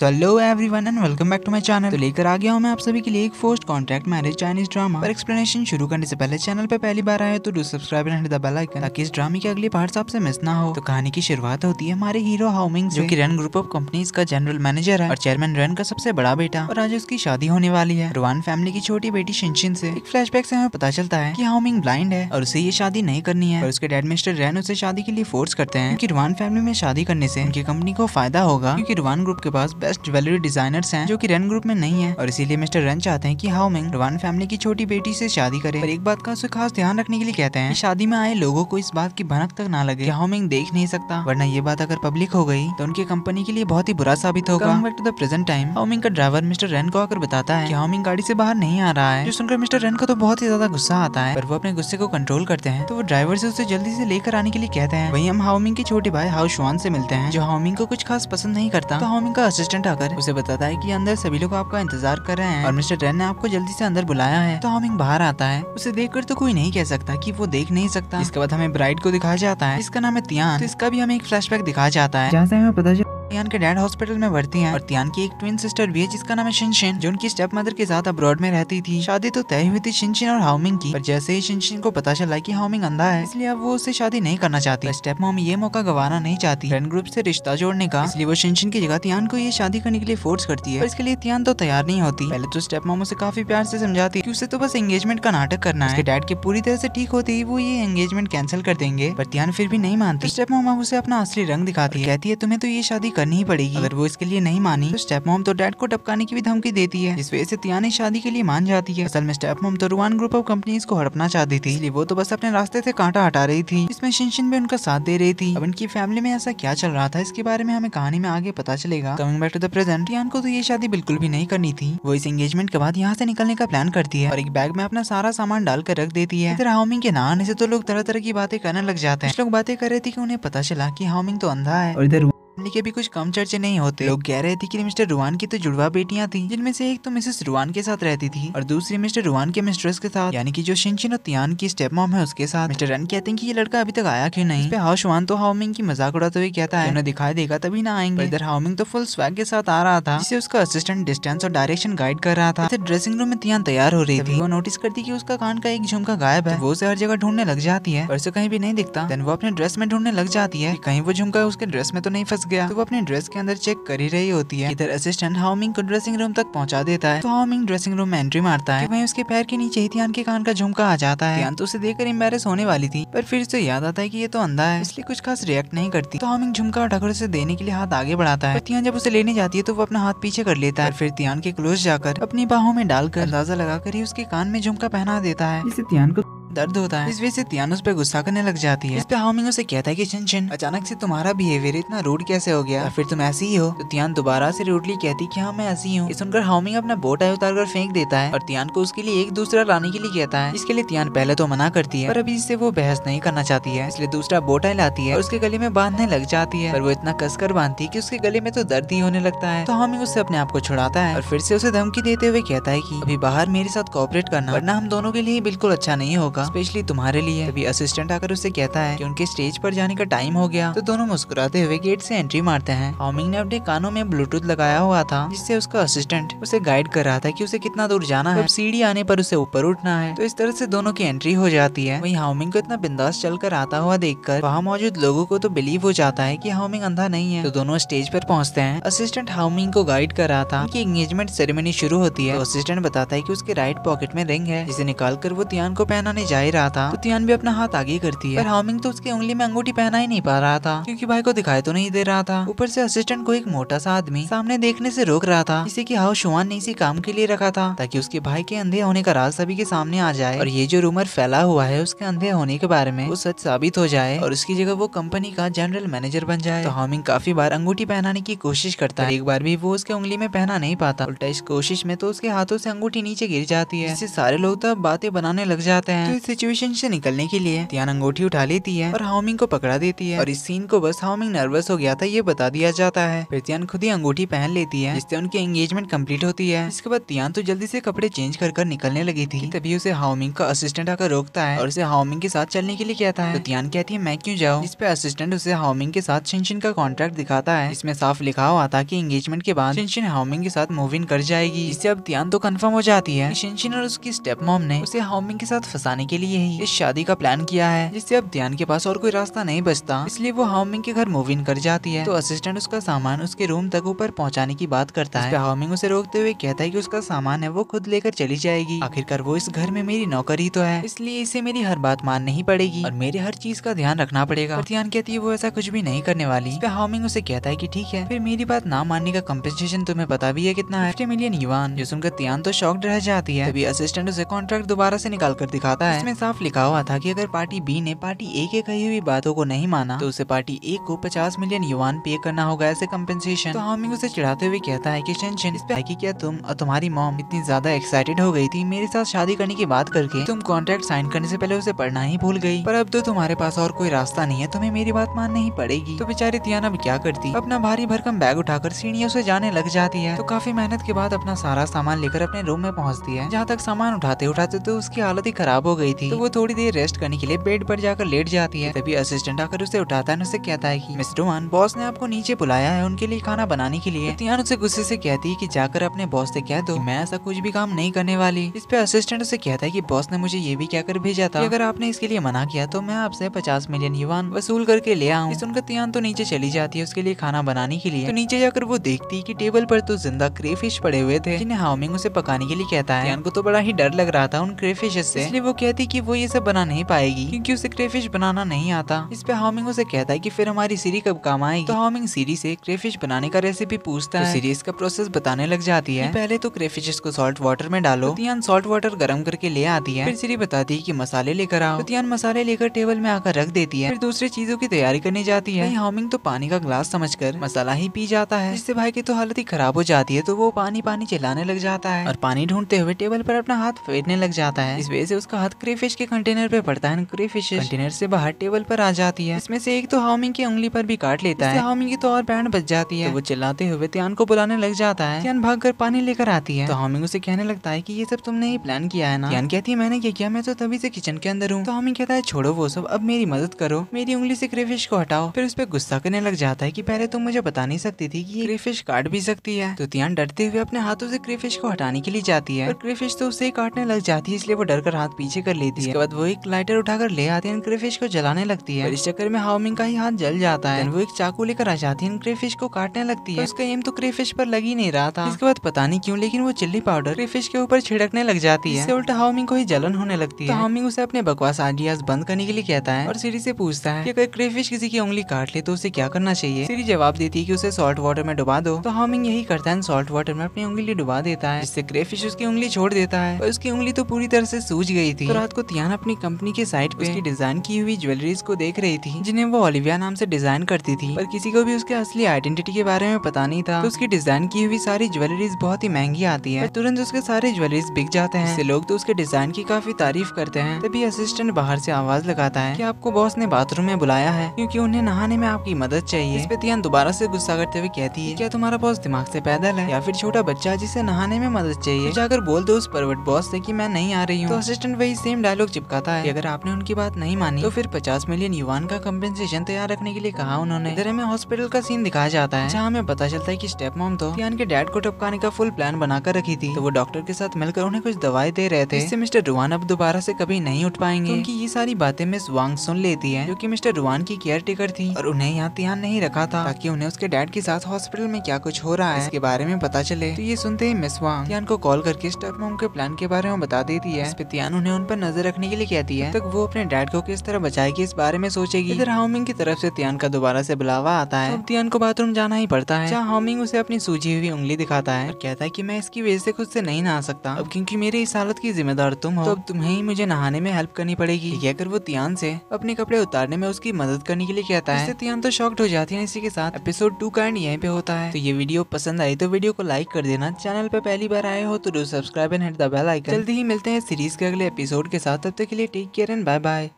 Hello everyone and welcome back to my channel. तो लेकर आ गया हूँ मैं आप सभी के लिए एक forced contract marriage Chinese drama. पर एक्सप्लेनेशन शुरू करने से पहले चैनल पे पहली बार आए तो do subscribe and hit the bell icon ताकि इस ड्रामे के अगले पार्ट्स आपसे मिस ना हो। तो कहानी की शुरुआत होती है हमारे हीरो हाओमिंग से, जो कि रेन ग्रुप ऑफ कंपनीज का जनरल मैनेजर है और चेयरमैन रेन का सबसे बड़ा बेटा, और आज उसकी शादी होने वाली है रुआन फैमिली की छोटी बेटी शिनशिन से। एक फ्लैशबैक से हमें पता चलता है कि हाओमिंग ब्लाइंड है और उसे ये शादी नहीं करनी है, और उसके डैड मिस्टर रेन उसे शादी के लिए फोर्स करते हैं क्योंकि रुआन फैमिली में शादी करने से उनकी कंपनी को फायदा होगा, क्योंकि रुआन ग्रुप के पास बेस्ट ज्वेलरी डिजाइनर्स हैं जो कि रेन ग्रुप में नहीं है, और इसीलिए मिस्टर रेन चाहते हैं कि हाओमिंग रुआन फैमिली की छोटी बेटी से शादी करे। पर एक बात का उसे खास ध्यान रखने के लिए कहते हैं कि शादी में आए लोगों को इस बात की भनक तक ना लगे कि हाओमिंग देख नहीं सकता, वरना ये बात अगर पब्लिक हो गई तो उनकी कंपनी के लिए बहुत ही बुरा साबित होगा। Coming back to the present time, Haoming का ड्राइवर मिस्टर रेन को आकर बताता है कि हाओमिंग गाड़ी से बाहर नहीं आ रहा है, जो सुनकर मिस्टर रेन को तो बहुत ही ज्यादा गुस्सा आता है, पर वो अपने गुस्से को कंट्रोल करते हैं तो वो ड्राइवर से उसे जल्दी से लेकर आने के लिए कहते हैं। वहीं हम हाओमिंग के छोटे भाई हाओ शुआन से मिलते हैं, जो हाओमिंग को कुछ खास पसंद नहीं करता। तो हाओमिंग का असिस्टेंट आकर उसे बताता है कि अंदर सभी लोग आपका इंतजार कर रहे हैं और मिस्टर रेन ने आपको जल्दी से अंदर बुलाया है। तो हाओमिंग बाहर आता है, उसे देखकर तो कोई नहीं कह सकता कि वो देख नहीं सकता। इसके बाद हमें ब्राइड को दिखाया जाता है, इसका नाम है तियान। तो इसका भी हमें एक फ्लैशबैक दिखाया जाता है जहाँ से हमें पता चला तियान के डैड हॉस्पिटल में भर्ती हैं और तियान की एक ट्विन सिस्टर भी है जिसका नाम है शिनशिन, जो उनकी स्टेप मदर के साथ अब्रॉड में रहती थी। शादी तो तय हुई थी शिनशिन और हाओमिंग की, पर जैसे ही शिनशिन को पता चला कि हाओमिंग अंधा है, इसलिए अब वो उससे शादी नहीं करना चाहती। स्टेप मॉम ये मौका गंवाना नहीं चाहती रेन ग्रुप से रिश्ता जोड़ने का, इसलिए वो शिनशिन की जगह तियान को ये शादी करने के लिए फोर्स करती है, पर इसके लिए तियान तो तैयार नहीं होती। पहले तो स्टेप मॉम उसे काफी प्यार से समझाती है कि उसे तो बस एंगेजमेंट का नाटक करना है। उसके डैड के पूरी तरह से ठीक होते ही वो ये एंगेजमेंट कैंसिल कर देंगे, पर तियान फिर भी नहीं मानती। स्टेप मॉम उसे अपना असली रंग दिखाती है, कहती है तुम्हें तो ये शादी करनी ही पड़ेगी। अगर वो इसके लिए नहीं मानी तो स्टेप मॉम तो डैड को टपकाने की भी धमकी देती है, जिस वजह से तियान इस शादी के लिए मान जाती है। असल में स्टेप मॉम तो रुआन ग्रुप ऑफ कंपनीज को हड़पना चाहती थी, इसलिए वो तो बस अपने रास्ते से कांटा हटा रही थी, इसमें शिनशिन भी उनका साथ दे रही थी। अब इनकी फैमिली में ऐसा क्या चल रहा था इसके बारे में हमें कहानी में आगे पता चलेगा। Coming back to the present, Tian को तो ये शादी बिल्कुल भी नहीं करनी थी। वो इस एंगेजमेंट के बाद यहाँ से निकलने का प्लान करती है और एक बैग में अपना सारा सामान डालकर रख देती है। इधर हाओमिंग के ना आने से तो लोग तरह तरह की बातें करने लग जाते हैं। कुछ लोग बातें कर रहे थे कि उन्हें पता चला कि हाओमिंग तो अंधा है, और इधर के भी कुछ कम चर्चे नहीं होते। लोग कह रहे थे कि मिस्टर रुआन की तो जुड़वा बेटियां थी, जिनमें से एक तो मिसेस रुआन के साथ रहती थी और दूसरी मिस्टर रुआन के मिस्ट्रेस के साथ, यानी कि जो शिनशिन और तियान की स्टेप मॉम है उसके साथ। मिस्टर रन कहते हैं कि ये लड़का अभी तक आया क्यों नहीं। इस पे हाओ शुआन तो हाओमिंग की मजाक उड़ाते हुए कहता है उन्हें दिखाई देगा तभी ना आएंगे। इधर हाओमिंग तो फुल स्वैग के साथ आ रहा था, जिससे उसका असिस्टेंट डिस्टेंस और डायरेक्शन गाइड कर रहा था। ड्रेसिंग रूम में तियान तैयार हो रही थी, वो नोटिस करती कि उसका कान का एक झुमका गायब है। वो उसे हर जगह ढूंढने लग जाती है पर उसे कहीं भी नहीं दिखता। देन वो अपने ड्रेस में ढूंढने लग जाती है कहीं वो झुमका उसके ड्रेस में तो नहीं फंस गया, तो वो अपने ड्रेस के अंदर चेक कर ही रही होती है। इधर असिस्टेंट हाओमिंग को ड्रेसिंग रूम तक पहुंचा देता है, तो हाओमिंग ड्रेसिंग रूम में एंट्री मारता है, वहीं उसके पैर के नीचे ही तियान के कान का झुमका आ जाता है। तियान तो उसे देखकर एम्बैरेस होने वाली थी, पर फिर उसे याद आता है कि ये तो अंधा है, इसलिए कुछ खास रिएक्ट नहीं करती। तो हाओमिंग झुमका उठाकर उसे देने के लिए हाथ आगे बढ़ाता है, पर तियान जब उसे लेने जाती है तो वो अपना हाथ पीछे कर लेता है, फिर तियान के क्लोज जाकर अपनी बाहों में डालकर अंदाजा लगाकर ही उसके कान में झुमका पहना देता है, जिससे तियान को दर्द होता है। इस वजह से तियान उस पर गुस्सा करने लग जाती है। इस पे हाओमिंग उसे कहता है कि शिनशिन अचानक से तुम्हारा बिहेवियर इतना रूड कैसे हो गया, फिर तुम ऐसी ही हो। तो तियान दोबारा से रूडली कहती कि हाँ मैं ऐसी हूँ। सुनकर हाओमिंग अपना बो टाई उतारकर फेंक देता है और तियान को उसके लिए एक दूसरा लाने के लिए कहता है। इसके लिए तियान पहले तो मना करती है, पर अभी इससे वो बहस नहीं करना चाहती है, इसलिए दूसरा बो टाई लाती है और उसके गले में बांधने लग जाती है, पर वो इतना कसकर बांधती है कि उसके गले में तो दर्द ही होने लगता है। तो हाओमिंग उससे अपने आप को छुड़ाता है और फिर से उसे धमकी देते हुए कहता है कि अभी बाहर मेरे साथ कोऑपरेट करना, वरना हम दोनों के लिए बिल्कुल अच्छा नहीं होगा, स्पेशली तुम्हारे लिए। तभी असिस्टेंट आकर उससे कहता है कि उनके स्टेज पर जाने का टाइम हो गया, तो दोनों मुस्कुराते हुए गेट से एंट्री मारते हैं। हाओमिंग ने अपने कानों में ब्लूटूथ लगाया हुआ था, जिससे उसका असिस्टेंट उसे गाइड कर रहा था कि उसे कितना दूर जाना है, सीढ़ी आने पर उसे ऊपर उठना है। तो इस तरह से दोनों की एंट्री हो जाती है। वहीं हाओमिंग को इतना बिंदास चलकर आता हुआ देखकर वहाँ मौजूद लोगों को तो बिलीव हो जाता है कि हाओमिंग अंधा नहीं है। तो दोनों स्टेज पर पहुंचते हैं। असिस्टेंट हाओमिंग को गाइड कर रहा था कि एंगेजमेंट सेरेमनी शुरू होती है। तो असिस्टेंट बताता है कि उसके राइट पॉकेट में रिंग है, जिसे निकालकर वो तियान को पहनाने जा ही रहा था। तो तियान भी अपना हाथ आगे करती है, पर हाओमिंग तो उसकी उंगली में अंगूठी पहना ही नहीं पा रहा था, क्योंकि भाई को दिखाई तो नहीं दे रहा था। ऊपर से असिस्टेंट को एक मोटा सा आदमी सामने देखने से रोक रहा था, जिसे कि हाओ शुआन ने इसी काम के लिए रखा था, ताकि उसके भाई के अंधे होने का राज सभी के सामने आ जाए और ये जो रूमर फैला हुआ है उसके अंधे होने के बारे में वो सच साबित हो जाए और उसकी जगह वो कंपनी का जनरल मैनेजर बन जाए। तो हाओमिंग काफी बार अंगूठी पहनाने की कोशिश करता है, एक बार भी वो उसके उंगली में पहना नहीं पाता। उल्टा इस कोशिश में तो उसके हाथों से अंगूठी नीचे गिर जाती है, जिससे सारे लोग तो बातें बनाने लग जाते हैं। तो इस सिचुएशन से निकलने के लिए तियान अंगूठी उठा लेती है और हाओमिंग को पकड़ा देती है और इस सीन को बस हाओमिंग नर्वस हो गया था ये बता दिया जाता है। फिर तियान खुद ही अंगूठी पहन लेती है जिससे उनकी एंगेजमेंट कंप्लीट होती है। इसके बाद तियान तो जल्दी से कपड़े चेंज कर निकलने लगी थी, तभी उसे हाओमिंग का असिस्टेंट आकर रोकता है और उसे हाओमिंग के साथ चलने के लिए कहता है। तो तियान कहती है मैं क्यों जाऊँ, इस पे असिस्टेंट उसे हाओमिंग के साथ शिनशिन का कॉन्ट्रैक्ट दिखाता है। इसमें साफ लिखा हुआ था कि एंगेजमेंट के बाद शिनशिन हाओमिंग के साथ मूव इन कर जाएगी। इससे अब तियान तो कंफर्म हो जाती है कि शिनशिन और उसकी स्टेप मॉम ने उसे हाओमिंग के साथ फंसाने के लिए ही इस शादी का प्लान किया है, जिससे अब तियान के पास और कोई रास्ता नहीं बचता, इसलिए वो हाओमिंग के घर मूव इन कर जाती है। तो असिस्टेंट उसका सामान उसके रूम तक ऊपर पहुंचाने की बात करता है। हाओमिंग उसे रोकते हुए कहता है कि उसका सामान है वो खुद लेकर चली जाएगी, आखिरकार वो इस घर में मेरी नौकरी तो है, इसलिए इसे मेरी हर बात माननी पड़ेगी और मेरे हर चीज का ध्यान रखना पड़ेगा। पर तियान कहती है वो ऐसा कुछ भी नहीं करने वाली। हाओमिंग उसे कहता है कि ठीक है, फिर मेरी बात ना मानने का कंपेंसेशन तुम्हें पता भी है कितना है, 50 मिलियन युआन। जो सुनकर तियान तो शॉक्ड रह जाती है। तभी असिस्टेंट उसे कॉन्ट्रैक्ट दोबारा से निकाल कर दिखाता है। इसमें साफ लिखा हुआ था कि अगर पार्टी बी ने पार्टी ए के कही हुई बातों को नहीं माना तो उसे पार्टी ए को 50 मिलियन युआन पे करना होगा ऐसे कंपेंसेशन। तो हाओमिंग उसे चिढ़ाते हुए कहता है कि शिनशिन, इस पे कि क्या तुम और तुम्हारी मॉम इतनी ज्यादा एक्साइटेड हो गई थी मेरे साथ शादी करने की बात करके, तुम कॉन्ट्रैक्ट साइन करने से पहले उसे पढ़ना ही भूल गई, पर अब तो तुम्हारे पास और कोई रास्ता नहीं है, तुम्हें मेरी बात माननी ही पड़ेगी। तो बेचारी तियान अब क्या करती, अपना भारी भरकम बैग उठाकर सीढ़ियों से जाने लग जाती है। तो काफी मेहनत के बाद अपना सारा सामान लेकर अपने रूम में पहुंचती है, जहाँ तक सामान उठाते उठाते तो उसकी हालत ही खराब हो गई थी। तो वो थोड़ी देर रेस्ट करने के लिए बेड पर जाकर लेट जाती है। तभी असिस्टेंट आकर उसे उठाता है, उसे कहता है कि मिस्टर वन, बॉस ने आपको नीचे बुलाया है उनके लिए खाना बनाने के लिए। तियान उसे गुस्से से कहती है कि जाकर अपने बॉस से कह दो मैं ऐसा कुछ भी काम नहीं करने वाली। इस पे असिस्टेंट उसे कहता है कि बॉस ने मुझे ये भी कहकर भेजा था कि अगर आपने इसके लिए मना किया तो मैं आपसे 50 मिलियन युआन वसूल करके ले आऊं। सुनकर तियान तो नीचे चली जाती है उसके लिए खाना बनाने के लिए। तो नीचे जाकर वो देखती है कि टेबल पर तो जिंदा क्रेफिश पड़े हुए थे, जिन्हें हाओमिंग उसे पकाने के लिए कहता है। तियान को तो बड़ा ही डर लग रहा था उन क्रेफिशेस से, इसलिए वो कहती कि वो ये सब बना नहीं पाएगी क्योंकि उसे क्रेफिश बनाना नहीं आता। इस पे हाओमिंग उसे कहता है कि फिर हमारी सीरी कब काम आएगी। तो हाओमिंग सीरी से क्रेफिश बनाने का रेसिपी पूछता है। सीरी इसका प्रोसेस बताने लग जाती है। पहले तो क्रेफिशेस को सॉल्ट वाटर में डालो। तो तियान सॉल्ट वाटर गर्म करके ले आती है। फिर सीरी बताती है कि मसाले लेकर आओ। तो तियान मसाले लेकर टेबल में आकर रख देती है। फिर दूसरी चीजों की तैयारी करने जाती है। हाओमिंग तो पानी का ग्लास समझकर मसाला ही पी जाता है, जिससे भाई की तो हालत ही खराब हो जाती है। तो वो पानी पानी चिल्लाने लग जाता है और पानी ढूंढते हुए टेबल पर अपना हाथ फेरने लग जाता है। इस वजह से उसका हाथ क्रेफिश के कंटेनर पे पड़ता है। क्रेफिश कंटेनर से बाहर टेबल पर आ जाती है। इसमें से एक तो हाओमिंग की उंगली पर भी काट लेता है। हाओमिंग की तो और बैंड बच जाती है। तो वो चिल्लाते हुए तियान को बुलाने लग जाता है। तियान भागकर पानी लेकर आती है। तो हाओमिंग उसे कहने लगता है कि ये सब तुमने ही प्लान किया है ना। तियान कहती है मैंने क्या किया, मैं तो तभी से किचन के अंदर हूँ। तो हाओमिंग कहता है छोड़ो वो सब, अब मेरी मदद करो, मेरी उंगली से क्रेफिश को हटाओ। फिर उस पर गुस्सा करने लग जाता है कि पहले तुम मुझे बता नहीं सकती थी कि ये क्रेफिश काट भी सकती है। तो तियान डरते हुए अपने हाथों से क्रेफिश को हटाने के लिए जाती है, पर क्रेफिश तो उसे काटने लग जाती है, इसलिए वो डरकर हाथ पीछे कर लेती है। इसके बाद वो एक लाइटर उठाकर ले आती है, क्रेफिश को जलाने लगती है। इस चक्कर में हाओमिंग का ही हाथ जल जाता है। वो एक चाकू लेकर आ जाती है, क्रेफिश को काटने लगती है। उसका एम तो क्रेफिश पर लग ही नहीं रहा था। इसके बाद पता नहीं क्यों लेकिन वो चिल्ली पाउडर क्रेफिश के ऊपर छिड़कने लग जाती है, इससे उल्टा हाओमिंग को ही जलन होने लगती है। तो हाओमिंग उसे अपने बकवास आइडियाज बंद करने के लिए कहता है और सीरी से पूछता है कि अगर क्रेफिश किसी की उंगली काट ले तो उसे क्या करना चाहिए। सीरी जवाब देती है कि उसे सॉल्ट वाटर में डुबा दो। तो हाओमिंग यही करता है, सॉल्ट वाटर में अपनी उंगली डुबा देता है, जिससे क्रेफिश उसकी उंगली छोड़ देता है। पर उसकी उंगली तो पूरी तरह से सूज गई थी। तो रात को तियान अपनी कंपनी के साइट पे उसकी डिजाइन की हुई ज्वेलरीज को देख रही थी, जिन्हें वो ओलिविया नाम से डिजाइन करती थी, पर किसी को भी उसके असली आइडेंटिटी के बारे में पता नहीं था। तो उसकी डिजाइन की हुई सारी ज्वेलरीज बहुत ही महंगी आती है, पर तुरंत उसके सारे ज्वेलरीज बिक जाते हैं, इससे लोग तो उसके डिजाइन की काफी तारीफ करते हैं। तभी असिस्टेंट बाहर से आवाज लगाता है कि आपको बॉस ने बाथरूम में बुलाया है क्योंकि उन्हें नहाने में आपकी मदद चाहिए। इस पे तियान दोबारा से गुस्सा करते हुए कहती है क्या तुम्हारा बॉस दिमाग से पैदल है या फिर छोटा बच्चा जिसे नहाने में मदद चाहिए। तो जाकर बोल दो उस परवट बॉस से कि मैं नहीं आ रही हूँ। तो असिस्टेंट वही सेम डायलॉग चिपकाता है कि अगर आपने उनकी बात नहीं मानी तो फिर 50 मिलियन युआन का कंपेंसेशन तैयार रखने के लिए कहा उन्होंने। इधर हमें हॉस्पिटल का सीन दिखाया जाता है, जहाँ हमें पता चलता है कि स्टेप मॉम तो तियान के डैड को टपकाने का फुल प्लान बनाकर रखी थी। तो वो डॉक्टर के साथ मिलकर उन्हें कुछ दवाई दे रहे थे, इससे मिस्टर रुआन अब दोबारा से कभी नहीं उठ पाएंगे। उनकी ये सारी बातें मिस वांग सुन लेती है, जो कि मिस्टर रुआन की केयर टेकर थी और उन्हें यहाँ तियान नहीं रखा था ताकि उन्हें उसके डैड के साथ हॉस्पिटल में क्या कुछ हो रहा है इसके बारे में पता चले। तो ये सुनते ही मिस वांग तियान को कॉल करके स्टेप मॉम के प्लान के बारे में बता देती है। इस पे तियान उन्हें उन पर नजर रखने के लिए कहती है, तक वो अपने डैड को किस तरह बचाएगी इस बारे में सोचेगी। इधर हाओमिंग की तरफ से तियान का दोबारा से बुलावा आता है, तो तियान को बाथरूम जाना ही पड़ता है, जहाँ हाओमिंग उसे अपनी सूजी हुई उंगली दिखाता है और कहता है कि मैं इसकी वजह से खुद से नहीं नहा सकता अब, क्योंकि मेरी इस हालत की जिम्मेदार तुम हो, तो अब तुम्हें ही मुझे नहाने में हेल्प करनी पड़ेगी। कहकर वो तियान से अपने कपड़े उतारने में उसकी मदद करने के लिए कहता है। इससे तियान तो शॉक्ड हो जाती है। इसी के साथ एपिसोड 2 का एंड यहीं पे होता है। तो ये वीडियो पसंद आई तो वीडियो को लाइक कर देना, चैनल पे पहली बार आए हो तो do subscribe and hit the bell icon. जल्दी ही मिलते हैं सीरीज के अगले एपिसोड के साथ। तब तक के लिए take care and bye bye.